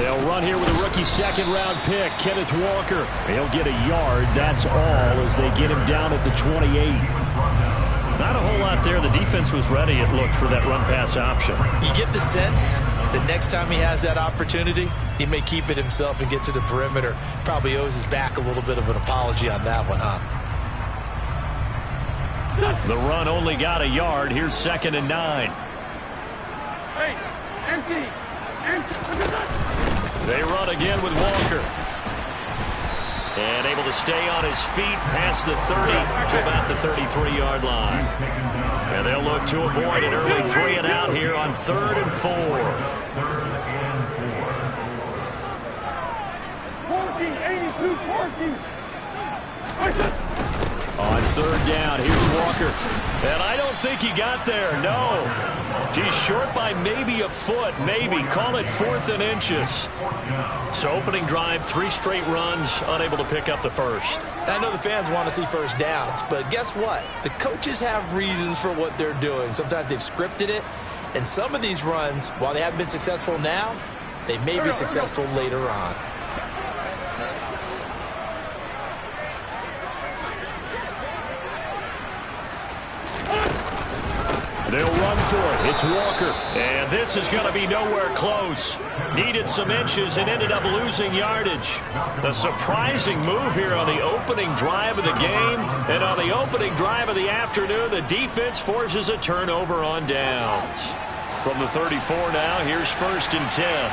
They'll run here with a rookie second-round pick, Kenneth Walker. He'll get a yard. That's all as they get him down at the 28. Not a whole lot there. The defense was ready, it looked, for that run-pass option. You get the sense that next time he has that opportunity, he may keep it himself and get to the perimeter. Probably owes his back a little bit of an apology on that one, huh? The run only got a yard. Here's 2nd and 9. Hey, empty. They run again with Walker. And able to stay on his feet past the 30 to about the 33-yard line. And they'll look to avoid an early 3 and out here on 3rd and 4. On 3rd down, here's Walker. And I don't think he got there, no. He's short by maybe a foot, maybe. Call it 4th and inches. So opening drive, 3 straight runs, unable to pick up the first. I know the fans want to see first downs, but guess what? The coaches have reasons for what they're doing. Sometimes they've scripted it, and some of these runs, while they haven't been successful now, they may be successful later on. They'll run for it. It's Walker. And this is going to be nowhere close. Needed some inches and ended up losing yardage. A surprising move here on the opening drive of the game. And on the opening drive of the afternoon, the defense forces a turnover on downs. From the 34 now, here's 1st and 10.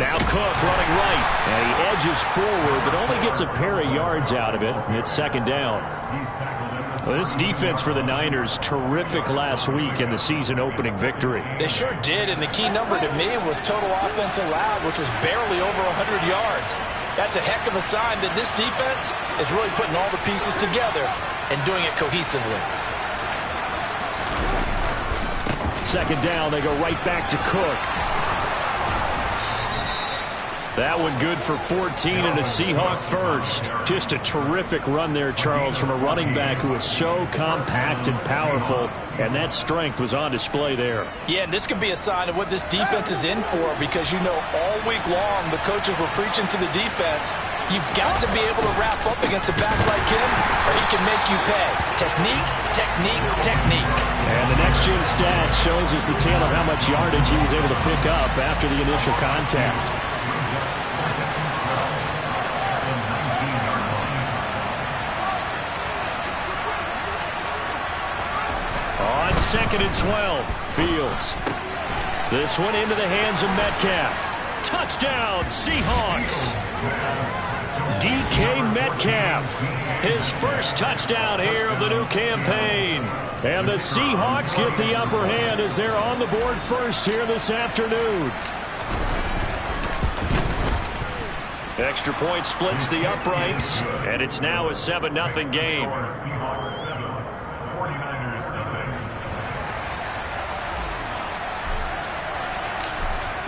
Now Cook running right. And he edges forward, but only gets a pair of yards out of it. It's 2nd down. Well, this defense for the Niners, terrific last week in the season-opening victory. They sure did, and the key number to me was total offense allowed, which was barely over 100 yards. That's a heck of a sign that this defense is really putting all the pieces together and doing it cohesively. 2nd down, they go right back to Cook. That one good for 14 and a Seahawk first. Just a terrific run there, Charles, from a running back who is so compact and powerful, and that strength was on display there. Yeah, and this could be a sign of what this defense is in for, because you know all week long the coaches were preaching to the defense, you've got to be able to wrap up against a back like him or he can make you pay. Technique, technique, technique. And the next-gen stat shows us the tale of how much yardage he was able to pick up after the initial contact. On 2nd and 12, Fields. This one into the hands of Metcalf. Touchdown, Seahawks. DK Metcalf, his first touchdown here of the new campaign. And the Seahawks get the upper hand as they're on the board first here this afternoon. Extra point splits the uprights, and it's now a 7-0 game.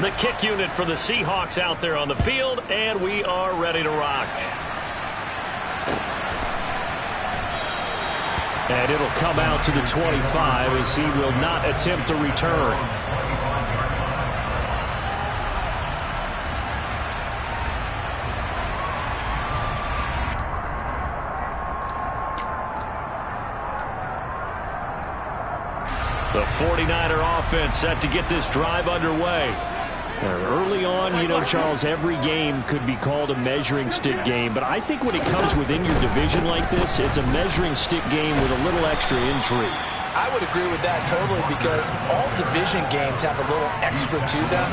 The kick unit for the Seahawks out there on the field, and we are ready to rock. And it'll come out to the 25 as he will not attempt a return. The 49er offense set to get this drive underway. Early on, you know, Charles, every game could be called a measuring stick game, but I think when it comes within your division like this, it's a measuring stick game with a little extra intrigue. I would agree with that totally, because all division games have a little extra to them.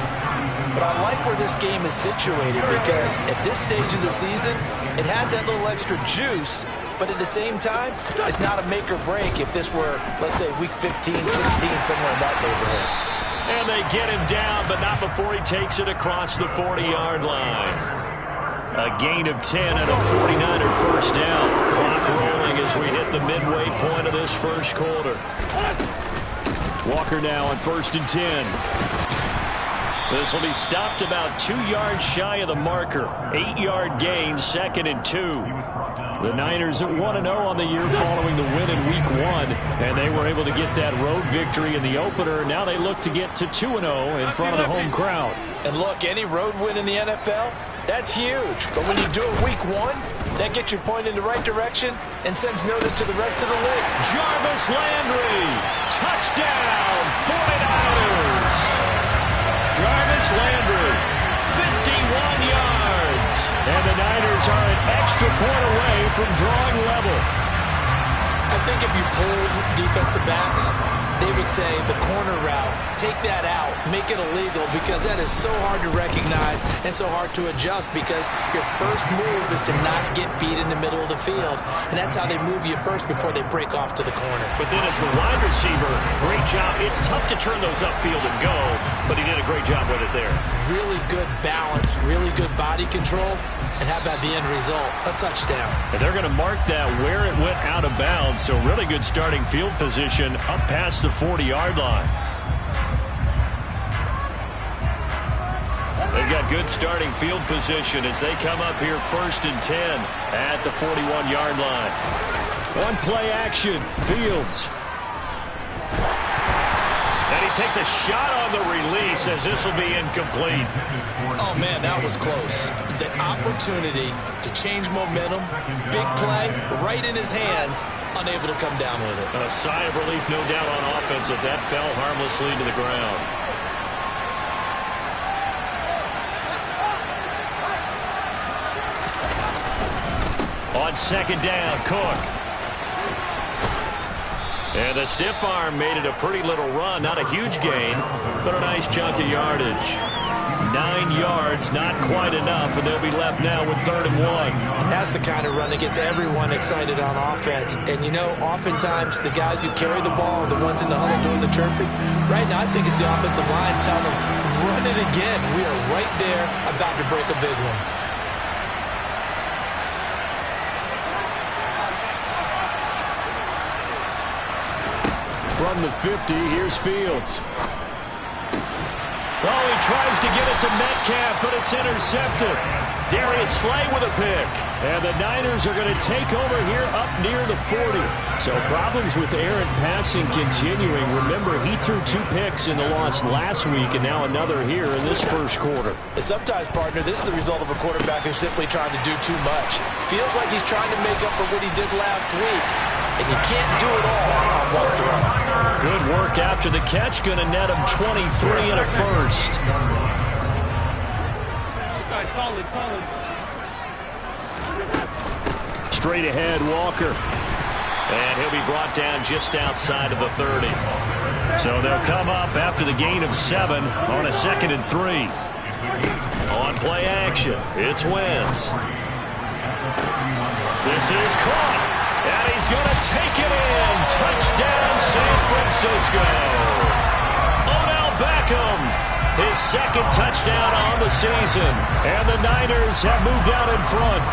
But I like where this game is situated, because at this stage of the season, it has that little extra juice, but at the same time, it's not a make or break if this were, let's say, week 15, 16, somewhere in that neighborhood. And they get him down, but not before he takes it across the 40-yard line. A gain of 10 and a 49er first down. Clock rolling as we hit the midway point of this first quarter. Walker now on 1st and 10. This will be stopped about 2 yards shy of the marker. 8-yard gain, 2nd and 2. The Niners at 1-0 on the year following the win in Week 1, and they were able to get that road victory in the opener. Now they look to get to 2-0 in front of the home crowd. And look, any road win in the NFL, that's huge. But when you do it Week 1, that gets your point in the right direction and sends notice to the rest of the league. Jarvis Landry, touchdown, 49ers. Jarvis Landry, 51 yards. And the Niners are an extra point away from drawing level. I think if you pulled defensive backs, they would say the corner route, take that out, make it illegal, because that is so hard to recognize and so hard to adjust, because your first move is to not get beat in the middle of the field. And that's how they move you first before they break off to the corner. But then as the wide receiver, great job. It's tough to turn those upfield and go, but he did a great job with it there. Really good balance, really good body control. And how about the end result? A touchdown. And they're going to mark that where it went out of bounds. So really good starting field position up past the 40-yard line. They've got good starting field position as they come up here 1st and 10 at the 41-yard line. One play action, Fields. And he takes a shot on the release as this will be incomplete. Oh, man, that was close. The opportunity to change momentum, big play, right in his hands, unable to come down with it. And a sigh of relief, no doubt, on offense that that fell harmlessly to the ground. On 2nd down, Cook. And the stiff arm made it a pretty little run. Not a huge gain, but a nice chunk of yardage. 9 yards, not quite enough, and they'll be left now with 3rd and 1. That's the kind of run that gets everyone excited on offense. And, you know, oftentimes the guys who carry the ball are the ones in the huddle doing the chirping. Right now, I think it's the offensive line telling them, run it again. We are right there about to break a big one. From the 50, here's Fields. Oh, he tries to get it to Metcalf, but it's intercepted. Darius Slay with a pick. And the Niners are going to take over here up near the 40. So problems with errant passing continuing. Remember, he threw 2 picks in the loss last week, and now another here in this first quarter. And sometimes, partner, this is the result of a quarterback who's simply trying to do too much. Feels like he's trying to make up for what he did last week. And you can't do it all on one throw. Good work after the catch. Going to net him 23 and a first. Solid. Straight ahead, Walker. And he'll be brought down just outside of the 30. So they'll come up after the gain of 7 on a 2nd and 3. On play action, it's Wentz. This is caught. And he's going to take it in. Touchdown, San Francisco. Odell Beckham, his 2nd touchdown on the season. And the Niners have moved out in front.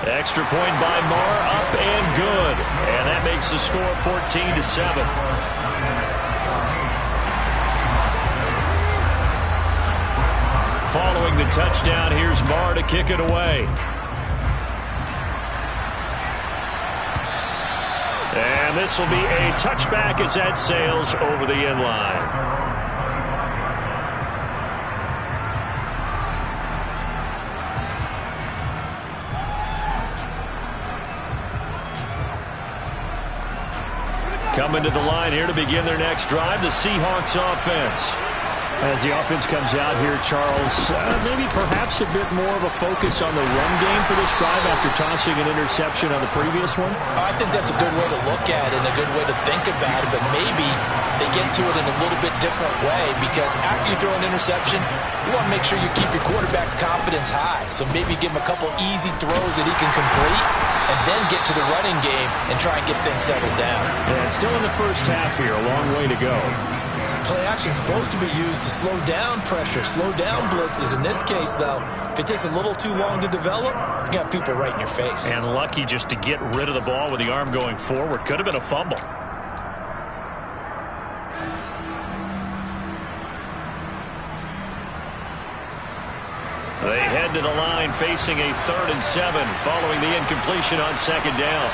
Extra point by Marr, up and good. And that makes the score 14-7. Following the touchdown, here's Marr to kick it away. And this will be a touchback as that sails over the end line. Coming to the line here to begin their next drive, the Seahawks offense. As the offense comes out here, Charles, maybe perhaps a bit more of a focus on the run game for this drive after tossing an interception on the previous one? I think that's a good way to look at it and a good way to think about it, but maybe they get to it in a little bit different way, because after you throw an interception, you want to make sure you keep your quarterback's confidence high. So maybe give him a couple easy throws that he can complete, and then get to the running game and try and get things settled down. Yeah, it's still in the first half here, a long way to go. Play action is supposed to be used to slow down pressure, slow down blitzes. In this case, though, if it takes a little too long to develop, you got people right in your face. And lucky just to get rid of the ball with the arm going forward. Could have been a fumble. They head to the line facing a 3rd and 7 following the incompletion on 2nd down.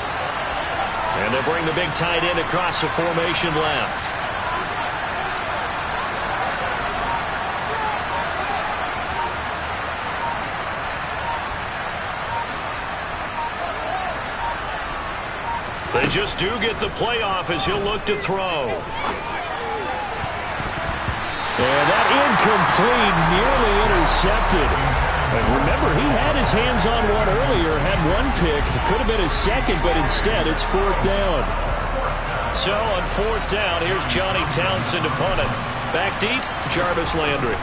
And they'll bring the big tight end across the formation left. They just do get the playoff as he'll look to throw. And that incomplete, nearly intercepted. And remember, he had his hands on one earlier, had one pick. It could have been his second, but instead it's 4th down. So on 4th down, here's Johnny Townsend to punt it. Back deep, Jarvis Landry.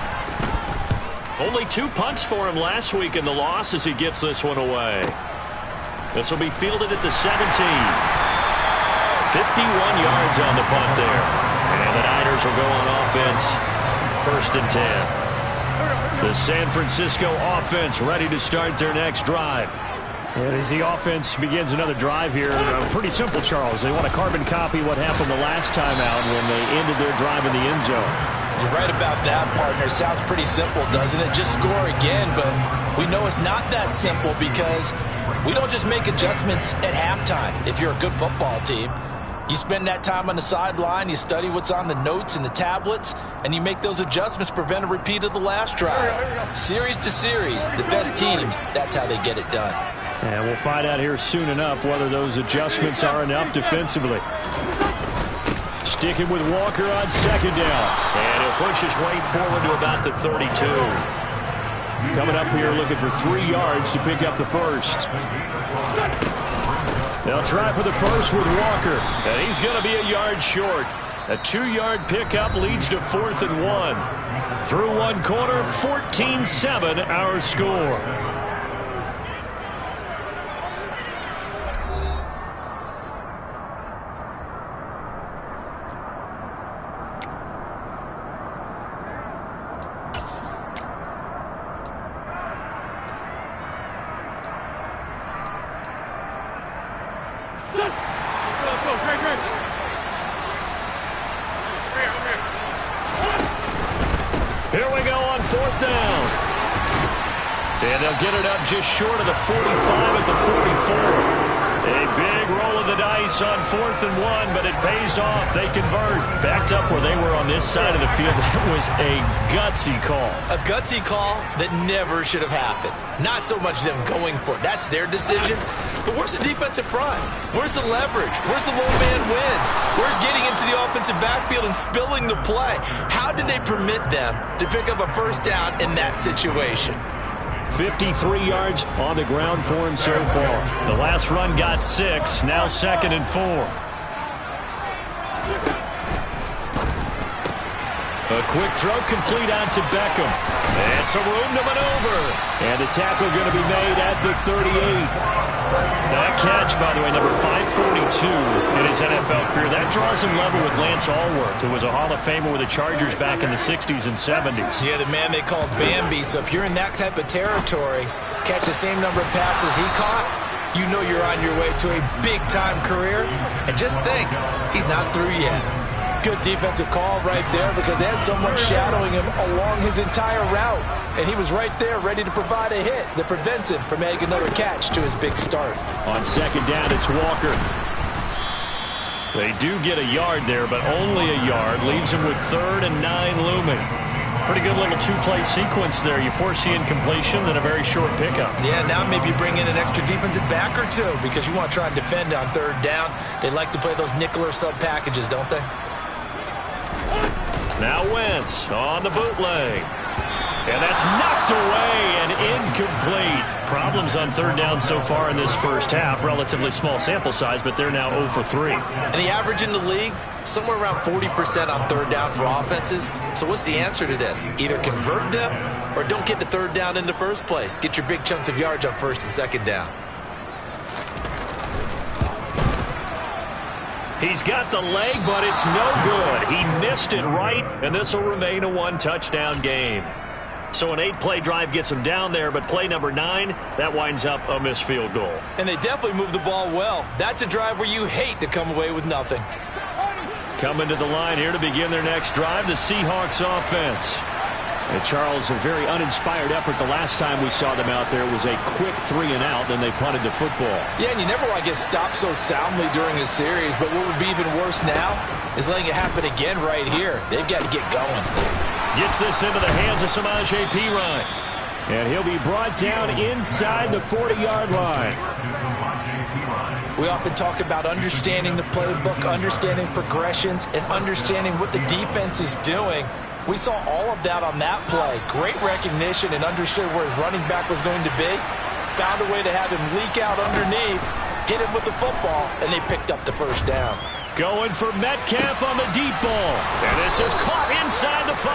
Only 2 punts for him last week in the loss as he gets this one away. This will be fielded at the 17. 51 yards on the punt there. And the Niners will go on offense. 1st and 10. The San Francisco offense ready to start their next drive. And as the offense begins another drive here, pretty simple, Charles. They want to carbon copy what happened the last time out when they ended their drive in the end zone. You're right about that, partner. Sounds pretty simple, doesn't it? Just score again, but we know it's not that simple because we don't just make adjustments at halftime. If you're a good football team, you spend that time on the sideline, you study what's on the notes and the tablets, and you make those adjustments to prevent a repeat of the last drive. Series to series, the best teams, that's how they get it done. And we'll find out here soon enough whether those adjustments are enough defensively. Sticking with Walker on 2nd down. And he'll push his way forward to about the 32. Coming up here looking for 3 yards to pick up the first. They'll try for the first with Walker. And he's going to be a yard short. A 2-yard pickup leads to 4th and 1. Through one quarter, 14-7 our score. Here we go on 4th down. And they'll get it up just short of the 45 at the 44. A big roll of the dice on 4th and 1, but it pays off. They convert. Backed up where they were on this side of the field. That was a gutsy call. A gutsy call that never should have happened. Not so much them going for it. That's their decision. But where's the defensive front? Where's the leverage? Where's the low man wins? Where's getting into the offensive backfield and spilling the play? How did they permit them to pick up a 1st down in that situation? 53 yards on the ground for him so far. The last run got 6. Now 2nd and 4. A quick throw complete out to Beckham. And some room to maneuver. And the tackle going to be made at the 38. That catch, by the way, number 542 in his NFL career. That draws him level with Lance Allworth, who was a Hall of Famer with the Chargers back in the 60s and 70s. Yeah, the man they called Bambi. So if you're in that type of territory, catch the same number of passes he caught, you know you're on your way to a big-time career. And just think, he's not through yet. Good defensive call right there because they had someone shadowing him along his entire route. And he was right there ready to provide a hit that prevents him from making another catch to his big start. On 2nd down, it's Walker. They do get a yard there, but only a yard. Leaves him with 3rd and 9 looming. Pretty good little 2-play sequence there. You force the incompletion, then a very short pickup. Yeah, now maybe bring in an extra defensive back or two because you want to try and defend on 3rd down. They like to play those nickel or sub packages, don't they? Now Wentz on the bootleg. And that's knocked away and incomplete. Problems on 3rd down so far in this first half. Relatively small sample size, but they're now 0 for 3. And the average in the league, somewhere around 40% on 3rd down for offenses. So what's the answer to this? Either convert them or don't get to 3rd down in the first place. Get your big chunks of yards on 1st and 2nd down. He's got the leg, but it's no good. He missed it right, and this will remain a 1-touchdown game. So an 8-play drive gets him down there, but play number 9, that winds up a missed field goal. And they definitely moved the ball well. That's a drive where you hate to come away with nothing. Coming to the line here to begin their next drive, the Seahawks offense. And Charles, a very uninspired effort. The last time we saw them out there was a quick 3-and-out, then they punted the football. Yeah, and you never want to get stopped so soundly during a series, but what would be even worse now is letting it happen again right here. They've got to get going. Gets this into the hands of Samaje Perine. And he'll be brought down inside the 40-yard line. We often talk about understanding the playbook, understanding progressions, and understanding what the defense is doing. We saw all of that on that play. Great recognition and understood where his running back was going to be. Found a way to have him leak out underneath, hit him with the football, and they picked up the first down. Going for Metcalf on the deep ball. And this is caught inside the 5.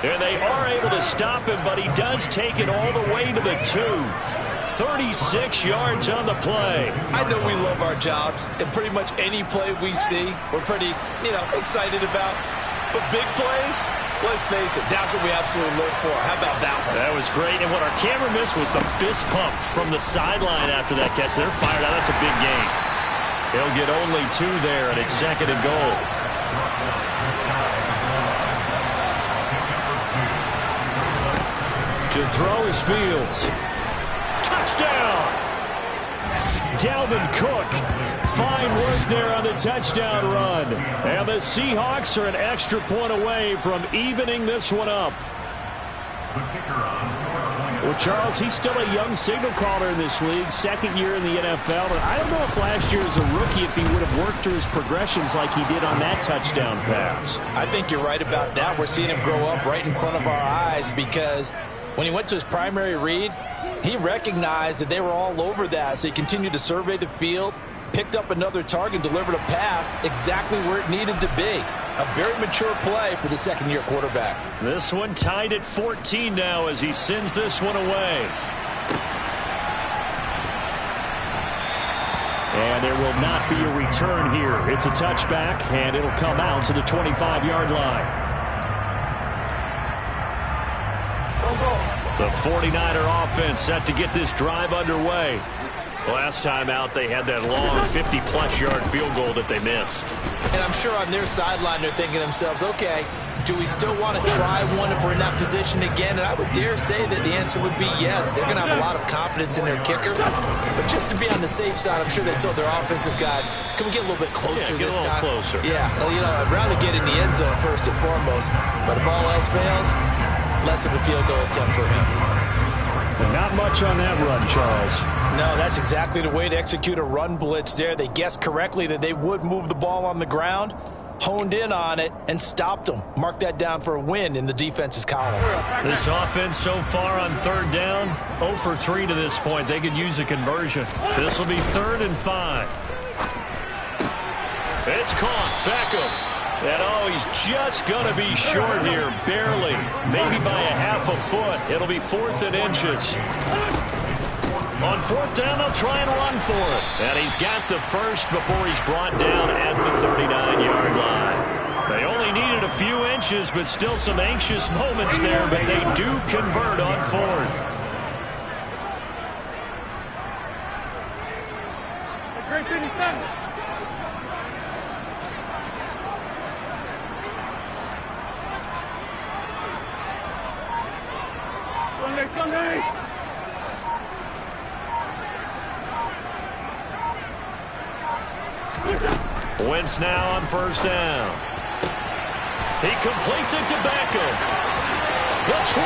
And they are able to stop him, but he does take it all the way to the 2. 36 yards on the play. I know we love our jobs, and pretty much any play we see, we're pretty, excited about. But big plays, let's face it, that's what we absolutely look for. How about that one? That was great, and what our camera missed was the fist pump from the sideline after that catch. They're fired out. That's a big gain. He'll get only 2 there, and it's 2nd and goal. To throw is Fields. Touchdown! Dalvin Cook. Fine work there on the touchdown run. And the Seahawks are an extra point away from evening this one up. Well, Charles, he's still a young signal caller in this league, 2nd year in the NFL. But I don't know if last year as a rookie, if he would have worked through his progressions like he did on that touchdown pass. I think you're right about that. We're seeing him grow up right in front of our eyes because when he went to his primary read, he recognized that they were all over that. So he continued to survey the field, picked up another target, delivered a pass exactly where it needed to be. A very mature play for the 2nd-year quarterback. This one tied at 14 now as he sends this one away. And there will not be a return here. It's a touchback, and it'll come out to the 25-yard line. The 49er offense set to get this drive underway. Last time out, they had that long 50-plus yard field goal that they missed. And I'm sure on their sideline, they're thinking to themselves, okay, do we still want to try one if we're in that position again? And I would dare say that the answer would be yes. They're going to have a lot of confidence in their kicker. But just to be on the safe side, I'm sure they told their offensive guys, can we get a little bit closer this time? Closer. Yeah, well, I'd rather get in the end zone first and foremost. But if all else fails, less of a field goal attempt for him. But not much on that run, Charles. No, that's exactly the way to execute a run blitz there. They guessed correctly that they would move the ball on the ground, honed in on it, and stopped them. Mark that down for a win in the defense's column. This offense so far on 3rd down, 0 for 3 to this point. They could use a conversion. This will be 3rd and 5. It's caught. Beckham. And he's just going to be short here, barely. Maybe by a half a foot. It'll be 4th and inches. On 4th down, they'll try and run for it. And he's got the first before he's brought down at the 39-yard line. They only needed a few inches, but still some anxious moments there, but they do convert on 4th. Wentz now on 1st down. He completes it to Beckham. The 20.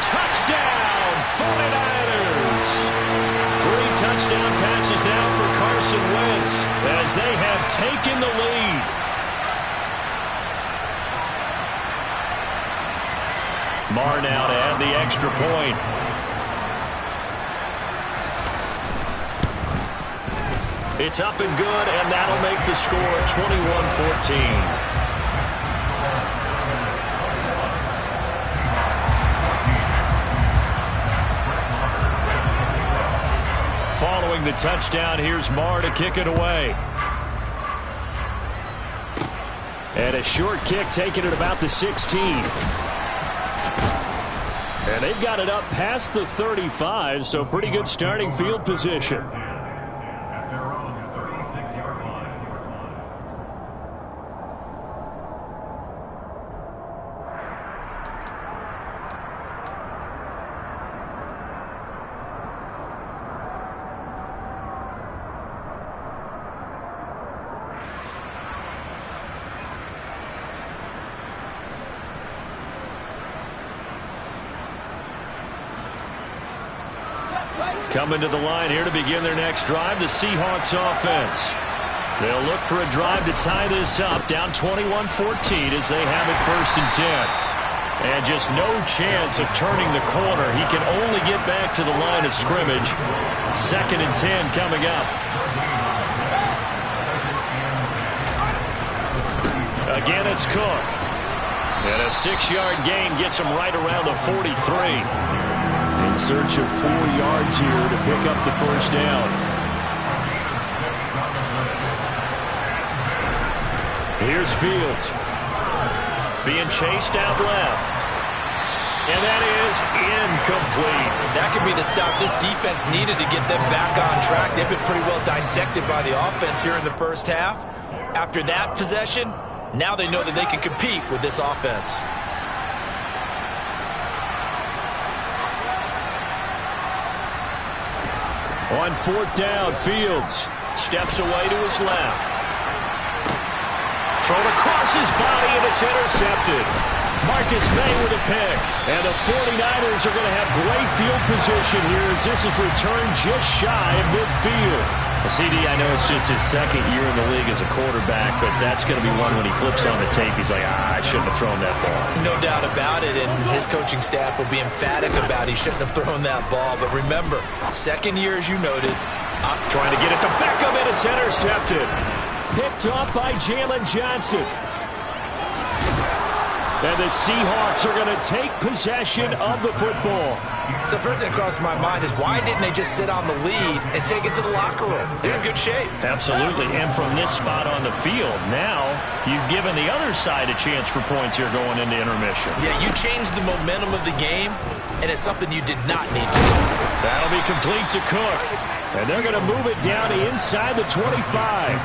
Touchdown, 49ers. 3 touchdown passes now for Carson Wentz as they have taken the lead. Marr now to add the extra point. It's up and good, and that'll make the score 21-14. Following the touchdown, here's Marr to kick it away. And a short kick taken at about the 16. And they've got it up past the 35, so pretty good starting field position. Coming to the line here to begin their next drive, the Seahawks offense. They'll look for a drive to tie this up, down 21-14 as they have it 1st and 10. And just no chance of turning the corner. He can only get back to the line of scrimmage. 2nd and 10 coming up. Again, it's Cook. And a 6-yard gain gets him right around the 43. In search of 4 yards here to pick up the 1st down. Here's Fields. Being chased out left. And that is incomplete. That could be the stop this defense needed to get them back on track. They've been pretty well dissected by the offense here in the 1st half. After that possession, now they know that they can compete with this offense. On 4th down, Fields steps away to his left. Thrown across his body, and it's intercepted. Marcus May with a pick. And the 49ers are going to have great field position here as this is returned just shy of midfield. CD, I know it's just his 2nd year in the league as a quarterback, but that's going to be one when he flips on the tape. He's like, I shouldn't have thrown that ball. No doubt about it, and his coaching staff will be emphatic about he shouldn't have thrown that ball. But remember, 2nd year, as you noted, trying to get it to Beckham, and it's intercepted. Picked off by Jalen Johnson. And the Seahawks are going to take possession of the football. So first thing that crossed my mind is why didn't they just sit on the lead and take it to the locker room? They're in good shape. Absolutely. And from this spot on the field, now you've given the other side a chance for points here going into intermission. Yeah, you changed the momentum of the game, and it's something you did not need to do. That'll be complete to Cook. And they're going to move it down to inside the 25.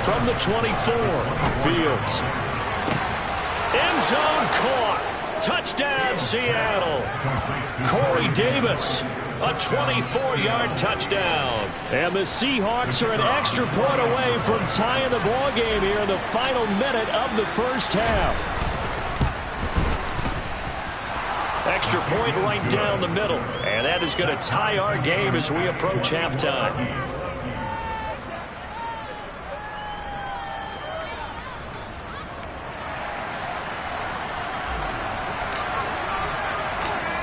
From the 24, Fields. End zone caught. Touchdown, Seattle. Corey Davis, a 24-yard touchdown. And the Seahawks are an extra point away from tying the ball game here in the final minute of the 1st half. Extra point right down the middle. And that is going to tie our game as we approach halftime.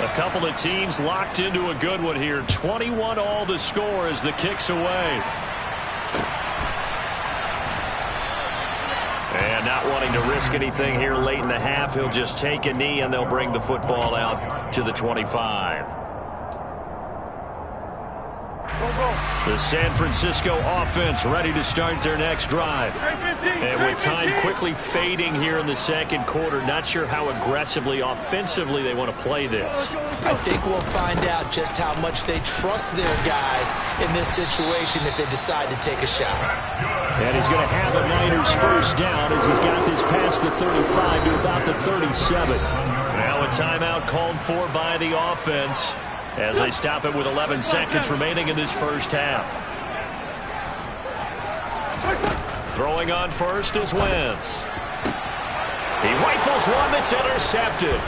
A couple of teams locked into a good one here. 21-all the score as the kick's away. And not wanting to risk anything here late in the half, he'll just take a knee and they'll bring the football out to the 25. The San Francisco offense ready to start their next drive. And with time quickly fading here in the 2nd quarter, not sure how aggressively, offensively they want to play this. I think we'll find out just how much they trust their guys in this situation if they decide to take a shot. And he's going to have a Niners 1st down as he's got this past the 35 to about the 37. Now a timeout called for by the offense as they stop it with 11 seconds remaining in this 1st half. Throwing on first is Wentz. He rifles one that's intercepted.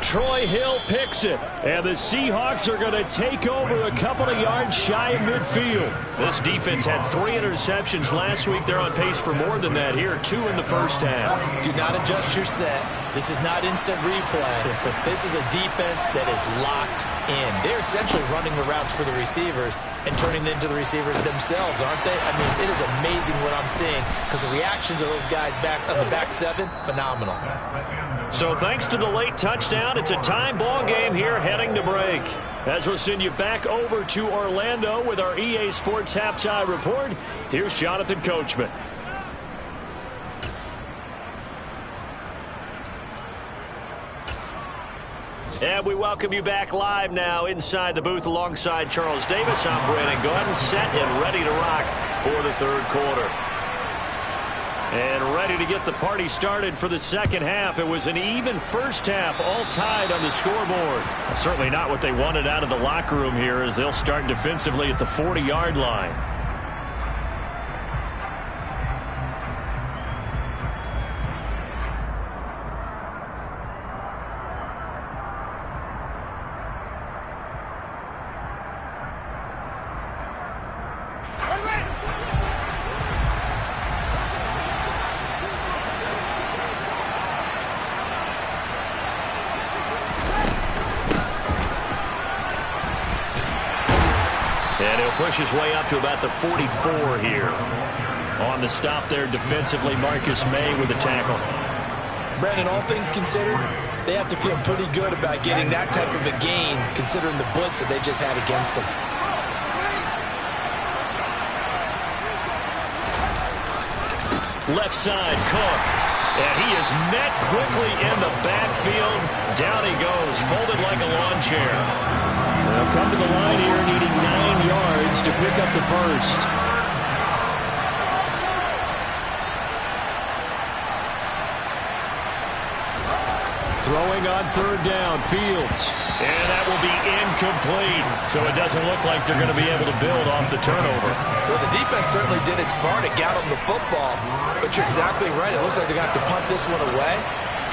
Troy Hill picks it. And the Seahawks are going to take over a couple of yards shy of midfield. This defense had 3 interceptions last week. They're on pace for more than that here. 2 in the 1st half. Do not adjust your set. This is not instant replay. This is a defense that is locked in. They're essentially running the routes for the receivers and turning it into the receivers themselves, aren't they? I mean, it is amazing what I'm seeing because the reactions of those guys back on the back 7, phenomenal. So thanks to the late touchdown, it's a time ball game here heading to break. As we'll send you back over to Orlando with our EA Sports Halftime Report, here's Jonathan Coachman. And we welcome you back live now inside the booth alongside Charles Davis. I'm Brandon Gordon, set and ready to rock for the 3rd quarter. And ready to get the party started for the 2nd half. It was an even 1st half, all tied on the scoreboard. Certainly not what they wanted out of the locker room here as they'll start defensively at the 40-yard line. And he'll push his way up to about the 44 here. On the stop there defensively, Marcus May with the tackle. Brandon, all things considered, they have to feel pretty good about getting that type of a gain, considering the blitz that they just had against them. Left side, Cook. And he is met quickly in the backfield. Down he goes, folded like a lawn chair. They'll come to the line here, needing 9 yards to pick up the first. Throwing on third down, Fields. And that will be incomplete. So it doesn't look like they're going to be able to build off the turnover. Well, the defense certainly did its part. It got them the football. But you're exactly right. It looks like they're going to have to punt this one away.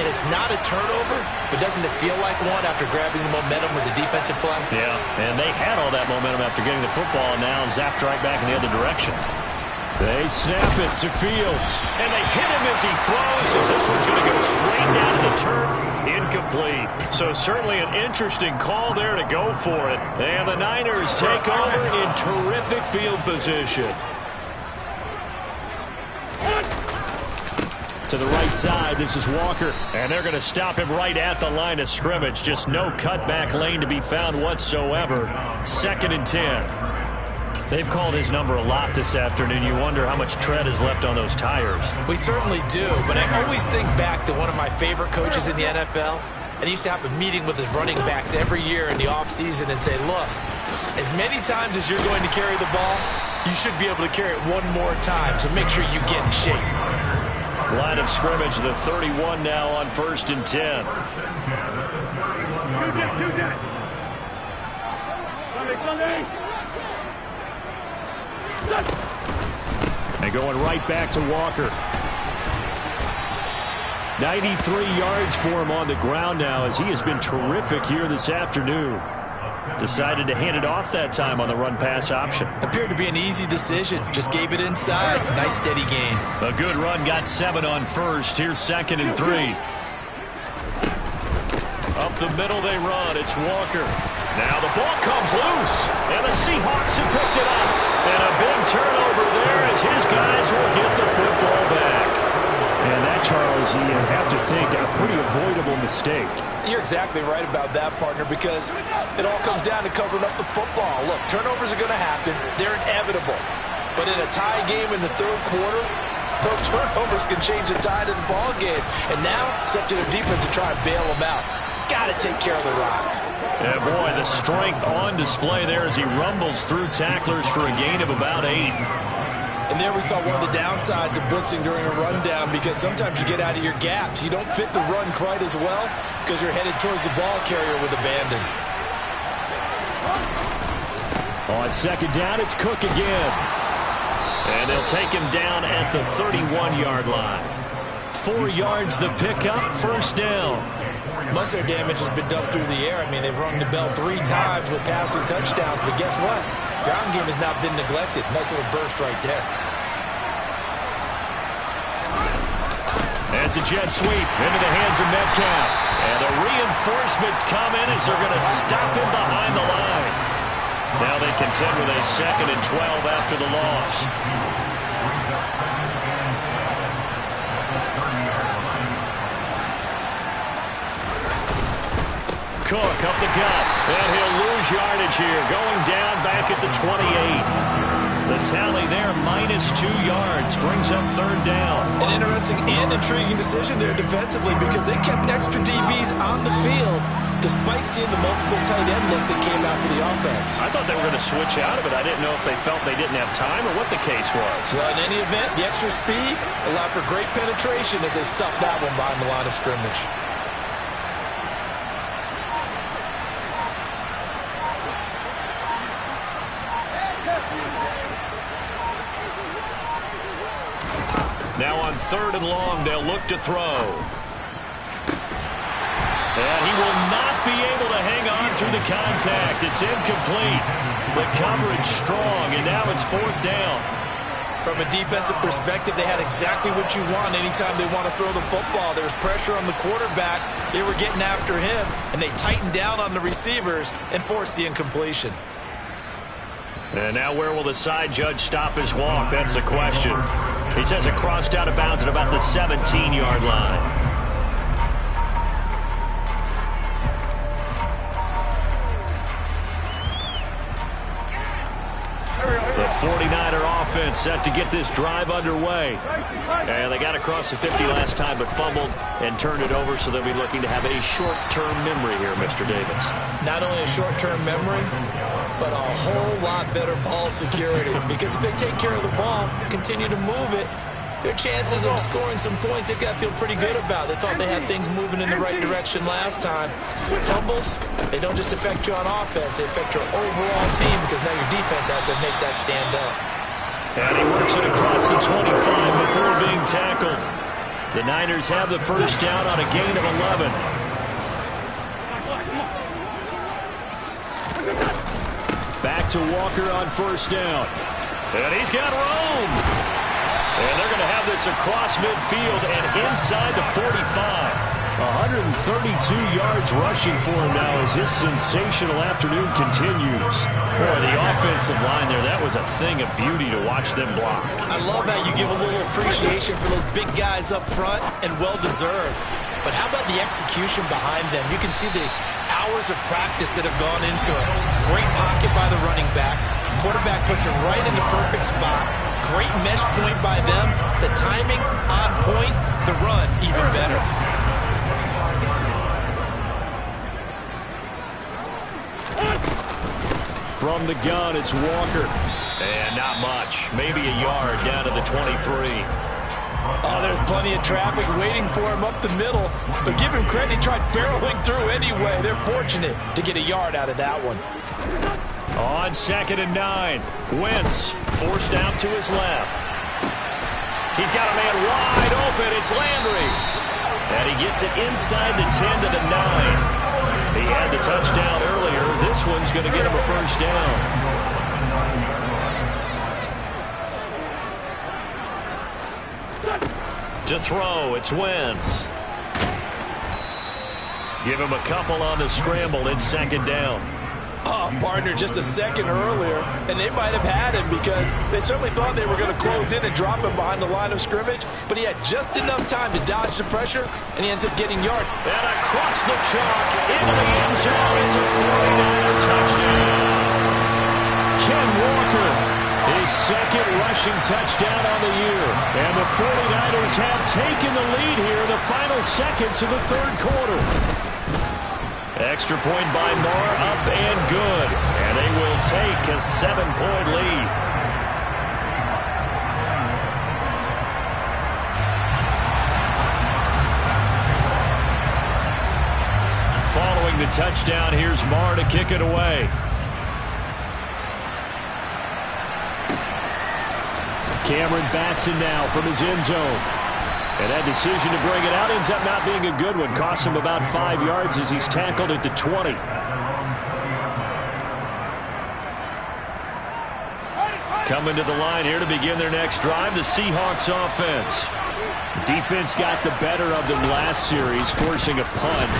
And it's not a turnover, but doesn't it feel like one after grabbing the momentum with the defensive play? Yeah, and they had all that momentum after getting the football, and now zapped right back in the other direction. They snap it to Fields. And they hit him as he throws, as this one's going to go straight down to the turf. Incomplete. So certainly an interesting call there to go for it. And the Niners take over in terrific field position. To the right side, this is Walker. And they're going to stop him right at the line of scrimmage. Just no cutback lane to be found whatsoever. 2nd and 10. They've called his number a lot this afternoon. You wonder how much tread is left on those tires. We certainly do, but I always think back to one of my favorite coaches in the NFL, and he used to have a meeting with his running backs every year in the offseason and say, look, as many times as you're going to carry the ball, you should be able to carry it one more time, so make sure you get in shape. Line of scrimmage, the 31 now on 1st and 10. And going right back to Walker. 93 yards for him on the ground now, as he has been terrific here this afternoon. Decided to hand it off that time on the run-pass option. Appeared to be an easy decision. Just gave it inside. Nice steady gain. A good run, got 7 on first. Here's 2nd and 3. Up the middle they run. It's Walker. Now the ball comes loose, and the Seahawks have picked it up. And a big turnover there as his guys will get the football back. And that, Charles, you have to think a pretty avoidable mistake. You're exactly right about that, partner, because it all comes down to covering up the football. Look, turnovers are going to happen. They're inevitable. But in a tie game in the 3rd quarter, those turnovers can change the tide of the ball game. And now it's up to their defense to try and bail them out. Got to take care of the rock. Yeah, boy, the strength on display there as he rumbles through tacklers for a gain of about 8. And there we saw one of the downsides of blitzing during a rundown, because sometimes you get out of your gaps. You don't fit the run quite as well because you're headed towards the ball carrier with abandon. On 2nd down, it's Cook again. And they'll take him down at the 31-yard line. 4 yards the pickup, 1st down. Most of their damage has been done through the air. I mean, they've rung the bell 3 times with passing touchdowns, but guess what? Ground game has not been neglected. Nice little burst right there. That's a jet sweep into the hands of Metcalf. And the reinforcements come in as they're going to stop him behind the line. Now they contend with a 2nd and 12 after the loss. Cook up the gut, and he'll lose yardage here, going down back at the 28. The tally there, -2 yards, brings up 3rd down. An interesting and intriguing decision there defensively, because they kept extra DBs on the field despite seeing the multiple tight end look that came out for the offense. I thought they were going to switch out of it. I didn't know if they felt they didn't have time or what the case was. Well, in any event, the extra speed allowed for great penetration as they stuffed that one behind the line of scrimmage. Now on 3rd and long, they'll look to throw. And he will not be able to hang on through the contact. It's incomplete. The coverage strong, and now it's 4th down. From a defensive perspective, they had exactly what you want anytime they want to throw the football. There was pressure on the quarterback. They were getting after him, and they tightened down on the receivers and forced the incompletion. And now where will the side judge stop his walk? That's the question. He says it crossed out of bounds at about the 17-yard line. The 49er offense set to get this drive underway. And they got across the 50 last time but fumbled and turned it over, so they'll be looking to have a short-term memory here, Mr. Davis. Not only a short-term memory, but a whole lot better ball security. Because if they take care of the ball, continue to move it, their chances of scoring some points, they've got to feel pretty good about. They thought they had things moving in the right direction last time. Fumbles, they don't just affect you on offense, they affect your overall team because now your defense has to make that stand up. And he works it across the 25 before being tackled. The Niners have the first down on a gain of 11. Back to Walker on first down. And he's got room. And they're going to have this across midfield and inside the 45. 132 yards rushing for him now as his sensational afternoon continues. Boy, the offensive line there, that was a thing of beauty to watch them block. I love how you give a little appreciation for those big guys up front, and well-deserved. But how about the execution behind them? You can see the hours of practice that have gone into it. Great pocket by the running back. Quarterback puts it right in the perfect spot. Great mesh point by them. The timing on point. The run even better. From the gun, it's Walker. And not much. Maybe a yard down to the 23. Oh, there's plenty of traffic waiting for him up the middle. But give him credit, he tried barreling through anyway. They're fortunate to get a yard out of that one. On 2nd and 9, Wentz forced out to his left. He's got a man wide open. It's Landry. And he gets it inside the 10 to the 9. He had the touchdown earlier. This one's going to get him a first down. To throw, it's Wentz. Give him a couple on the scramble. It's 2nd down. Oh, partner, just a second earlier, and they might have had him because they certainly thought they were going to close in and drop him behind the line of scrimmage, but he had just enough time to dodge the pressure, and he ends up getting yard. And across the chalk, into the end zone, it's a 49er touchdown. Ken Walker, his second rushing touchdown on the year, and the 49ers have taken the lead here in the final seconds of the third quarter. Extra point by Moore, up and good. And they will take a 7-point lead. Following the touchdown, here's Moore to kick it away. Cameron Batson now from his end zone. And that decision to bring it out ends up not being a good one. Costs him about 5 yards as he's tackled at the 20. Coming to the line here to begin their next drive, the Seahawks offense. Defense got the better of them last series, forcing a punt.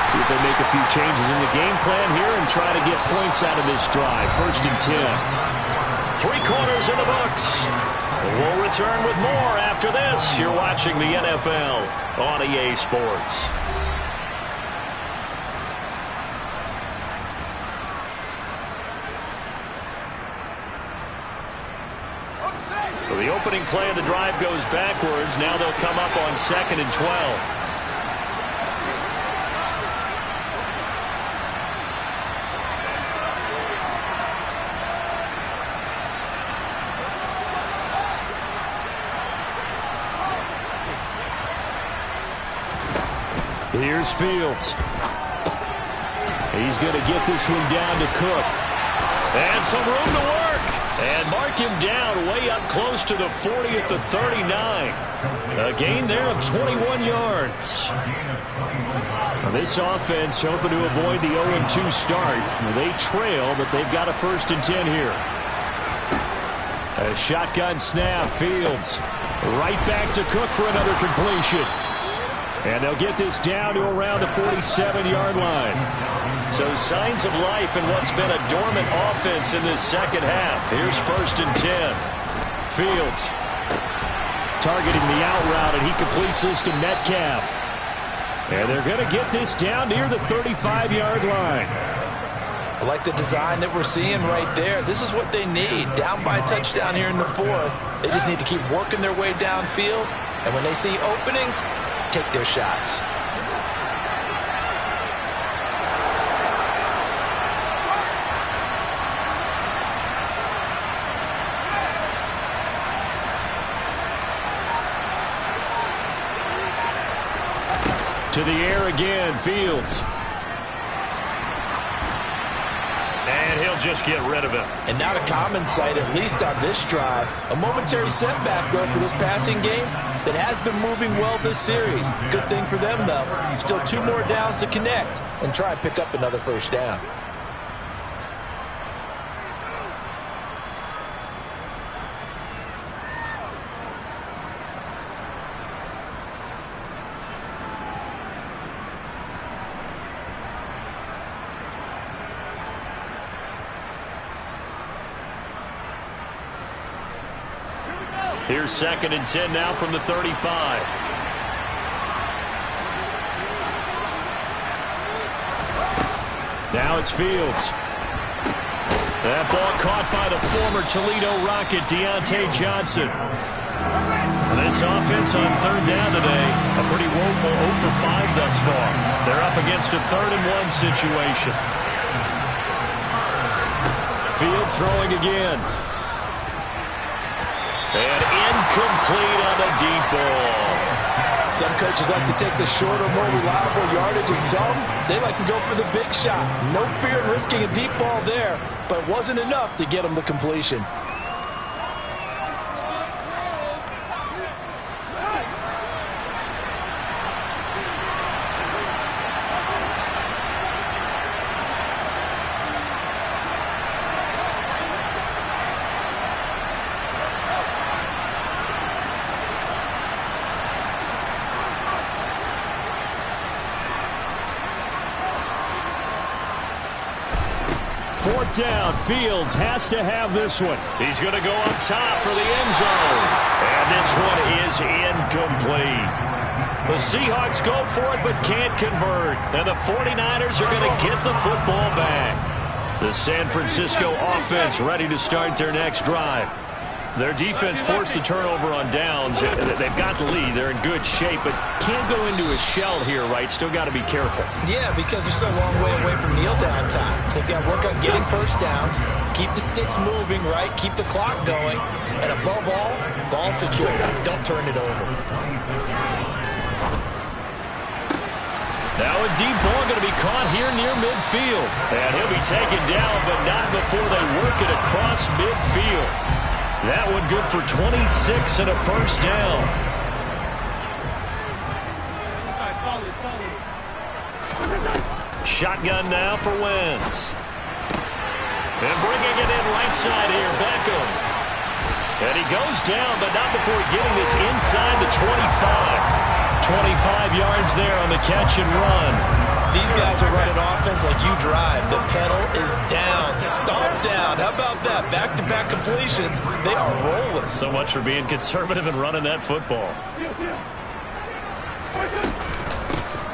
See if they make a few changes in the game plan here and try to get points out of this drive. 1st and 10. 3 quarters in the books. We'll return with more after this. You're watching the NFL on EA Sports. So the opening play of the drive goes backwards. Now they'll come up on 2nd and 12. Here's Fields. He's going to get this one down to Cook. And some room to work. And mark him down way up close to the 40 at the 39. A gain there of 21 yards. Now this offense hoping to avoid the 0-2 start. They trail, but they've got a 1st and 10 here. A shotgun snap. Fields right back to Cook for another completion. And they'll get this down to around the 47-yard line. So signs of life in what's been a dormant offense in this second half. Here's 1st and 10. Fields targeting the out route, and he completes this to Metcalf. And they're going to get this down near the 35-yard line. I like the design that we're seeing right there. This is what they need. Down by a touchdown here in the 4th. They just need to keep working their way downfield. And when they see openings, take their shots. To the air again, Fields. And he'll just get rid of it. And not a common sight, at least on this drive. A momentary setback, though, for this passing game that has been moving well this series. Good thing for them, though. Still 2 more downs to connect and try and pick up another 1st down. Here's 2nd and 10 now from the 35. Now it's Fields. That ball caught by the former Toledo Rocket, Deontay Johnson. This offense on 3rd down today, a pretty woeful 0 for 5 thus far. They're up against a 3rd and 1 situation. Fields throwing again. And incomplete on the deep ball. Some coaches like to take the shorter, more reliable yardage, and some, they like to go for the big shot. No fear in risking a deep ball there, but it wasn't enough to get them the completion. Down. Fields has to have this one. He's going to go up top for the end zone. And this one is incomplete. The Seahawks go for it but can't convert. And the 49ers are going to get the football back. The San Francisco offense ready to start their next drive. Their defense forced the turnover on downs. They've got the lead. They're in good shape, but can't go into a shell here, right? Still got to be careful. Yeah, because they're still a long way away from kneel down time. So they've got to work on getting 1st downs, keep the sticks moving, right? Keep the clock going. And above all, ball security. Don't turn it over. Now a deep ball going to be caught here near midfield. And he'll be taken down, but not before they work it across midfield. That one good for 26 and a 1st down. Shotgun now for Wentz. And bringing it in right side here, Beckham. And he goes down, but not before getting this inside the 25. 25 yards there on the catch and run. These guys are running offense like you drive. The pedal is down, stomped down. How about that? Back-to-back completions. They are rolling. So much for being conservative and running that football.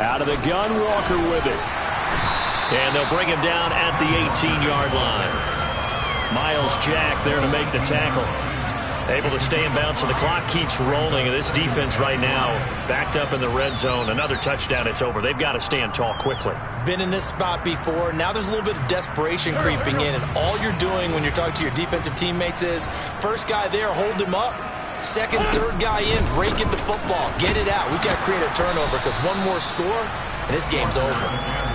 Out of the gun, Walker with it. And they'll bring him down at the 18-yard line. Miles Jack there to make the tackle. Able to stay in bounds, so the clock keeps rolling. And this defense right now backed up in the red zone. Another touchdown, it's over. They've got to stand tall quickly. Been in this spot before. Now there's a little bit of desperation creeping in. And all you're doing when you're talking to your defensive teammates is, first guy there, hold him up. Second, third guy in, break it the football. Get it out. We've got to create a turnover because one more score, and this game's over.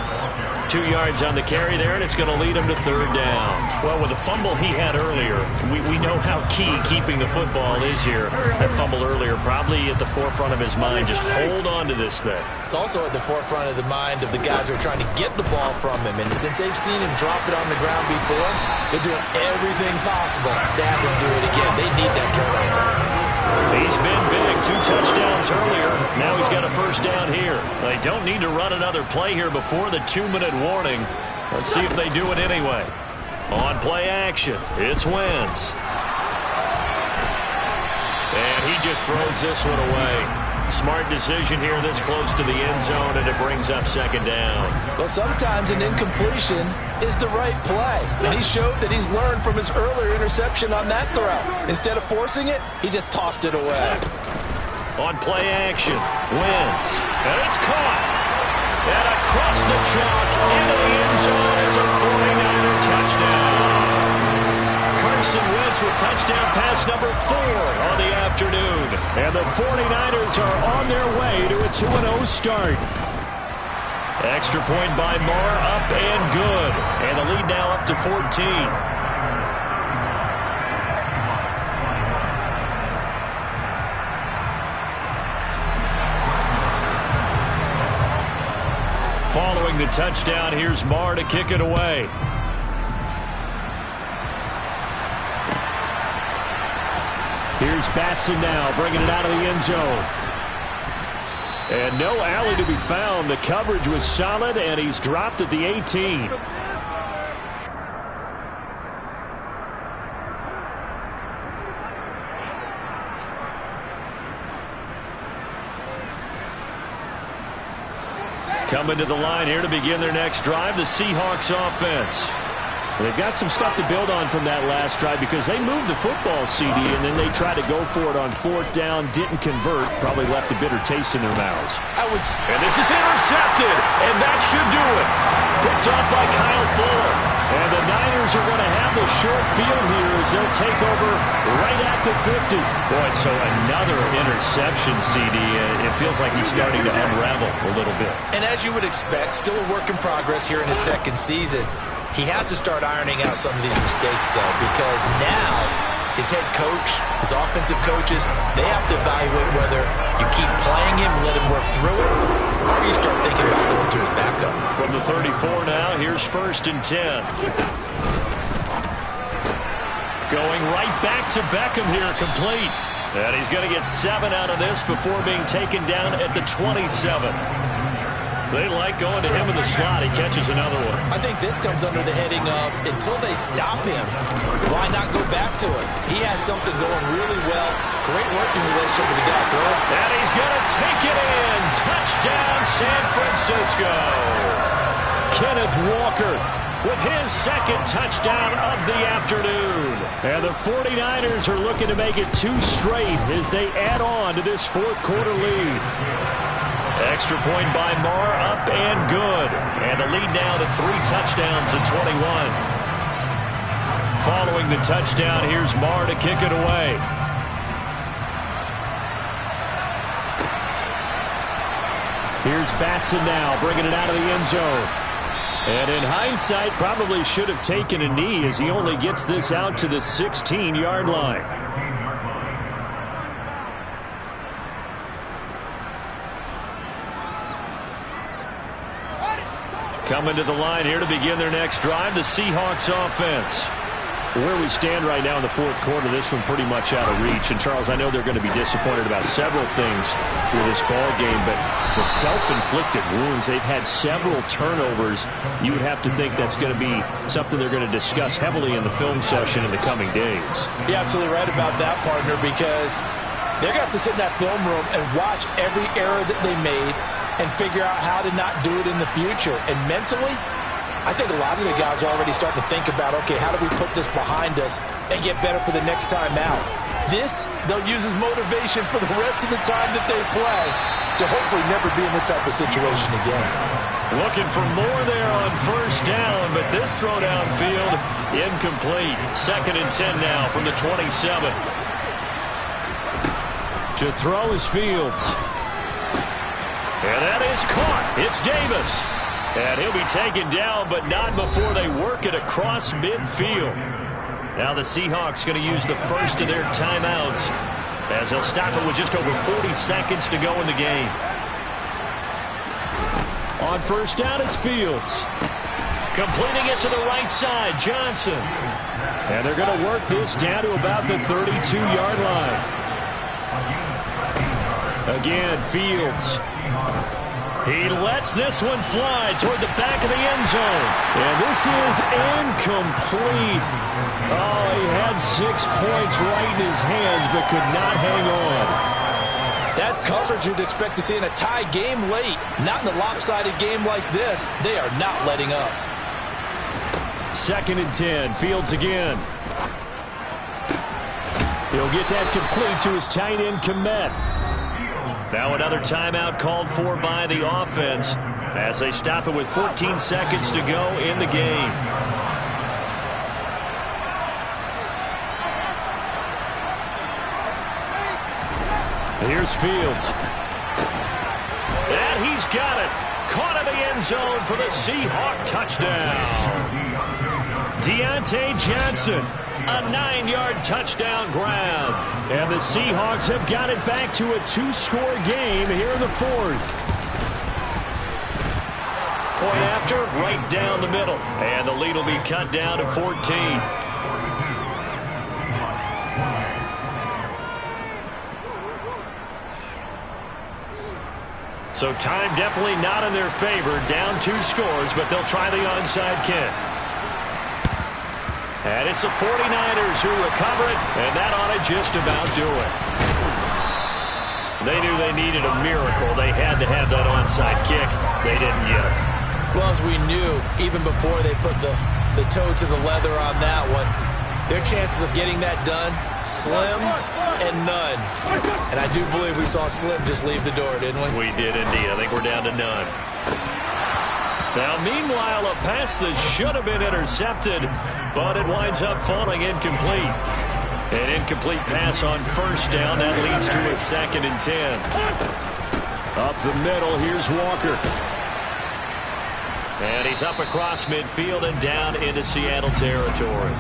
2 yards on the carry there, and it's going to lead him to 3rd down. Well, with the fumble he had earlier, we know how key keeping the football is here. That fumble earlier probably at the forefront of his mind. Just hold on to this thing. It's also at the forefront of the mind of the guys who are trying to get the ball from him. And since they've seen him drop it on the ground before, they're doing everything possible to have him do it again. They need that turnover. He's been big, 2 touchdowns earlier. Now he's got a first down here. They don't need to run another play here before the 2-minute warning. Let's see if they do it anyway. On play action, it's Wentz. And he just throws this one away. Smart decision here this close to the end zone, and it brings up second down. Well, sometimes an incompletion is the right play. And he showed that he's learned from his earlier interception on that throw. Instead of forcing it, he just tossed it away. On play action, Wentz. And it's caught. And across the chalk into the end zone is a 49er touchdown. Carson Wentz with touchdown pass number 4 on the afternoon. And the 49ers are on their way to a 2-0 start. Extra point by Marr, up and good. And the lead now up to 14. Following the touchdown, here's Marr to kick it away. Here's Batson now, bringing it out of the end zone. And no alley to be found. The coverage was solid, and he's dropped at the 18. Coming to the line here to begin their next drive, the Seahawks offense. They've got some stuff to build on from that last drive because they moved the football, CD, and then they tried to go for it on 4th down, didn't convert, probably left a bitter taste in their mouths. And this is intercepted, and that should do it. Picked off by Kyle Fuller. And the Niners are going to have the short field here as they'll take over right at the 50. Boy, so another interception, CD. It feels like he's starting to unravel a little bit. And as you would expect, still a work in progress here in his second season. He has to start ironing out some of these mistakes, though, because now his head coach, his offensive coaches, they have to evaluate whether you keep playing him and let him work through it, or you start thinking about going to his backup. From the 34 now, here's 1st and 10. Going right back to Beckham here, complete. And he's going to get 7 out of this before being taken down at the 27. They like going to him in the slot. He catches another one. I think this comes under the heading of until they stop him, why not go back to it? He has something going really well. Great working relationship with the guy throwing. And he's going to take it in. Touchdown, San Francisco. Kenneth Walker with his 2nd touchdown of the afternoon. And the 49ers are looking to make it 2 straight as they add on to this 4th quarter lead. Extra point by Marr, up and good. And the lead now to 3 touchdowns at 21. Following the touchdown, here's Marr to kick it away. Here's Batson now, bringing it out of the end zone. And in hindsight, probably should have taken a knee as he only gets this out to the 16-yard line. Coming to the line here to begin their next drive, the Seahawks offense. Where we stand right now in the 4th quarter, this one pretty much out of reach. And, Charles, I know they're going to be disappointed about several things with this ball game, but the self-inflicted wounds, they've had several turnovers. You would have to think that's going to be something they're going to discuss heavily in the film session in the coming days. You're absolutely right about that, partner, because they're going to have to sit in that film room and watch every error that they made and figure out how to not do it in the future. And mentally, I think a lot of the guys are already starting to think about, okay, how do we put this behind us and get better for the next time out? This, they'll use as motivation for the rest of the time that they play to hopefully never be in this type of situation again. Looking for more there on 1st down, but this throw downfield, incomplete. 2nd and 10 now from the 27. To throw is Fields. And that is caught. It's Davis. And he'll be taken down, but not before they work it across midfield. Now the Seahawks going to use the first of their timeouts as they'll stop it with just over 40 seconds to go in the game. On 1st down, it's Fields. Completing it to the right side, Johnson. And they're going to work this down to about the 32-yard line. Again, Fields. He lets this one fly toward the back of the end zone. And this is incomplete. Oh, he had 6 points right in his hands, but could not hang on. That's coverage you'd expect to see in a tie game late. Not in a lopsided game like this. They are not letting up. 2nd and 10. Fields again. He'll get that complete to his tight end, Komet. Now another timeout called for by the offense as they stop it with 14 seconds to go in the game. Here's Fields. And he's got it. Caught in the end zone for the Seahawk touchdown. Deontay Johnson, a 9-yard touchdown grab. And the Seahawks have got it back to a 2-score game here in the 4th. Point after, right down the middle. And the lead will be cut down to 14. So time definitely not in their favor. Down 2 scores, but they'll try the onside kick. And it's the 49ers who recover it, and that ought to just about do it. They knew they needed a miracle. They had to have that onside kick. They didn't get it. Well, as we knew, even before they put the toe to the leather on that one, their chances of getting that done, slim and none. And I do believe we saw Slim just leave the door, didn't we? We did indeed. I think we're down to none. Now, meanwhile, a pass that should have been intercepted, but it winds up falling incomplete. An incomplete pass on 1st down. That leads to a 2nd and 10. Up the middle, here's Walker. And he's up across midfield and down into Seattle territory.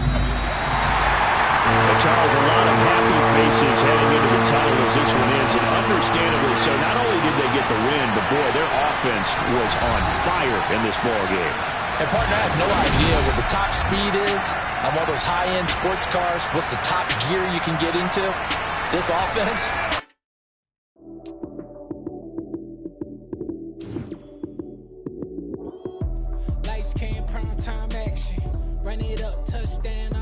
Well, Charles, a lot of happy faces heading into the tunnel as this one is, and understandably so. Not only did they get the win, but boy, their offense was on fire in this ball game. And partner, I have no idea what the top speed is on one of those high-end sports cars. What's the top gear you can get into? This offense. Lights came, prime time action. Run it up, touchdown.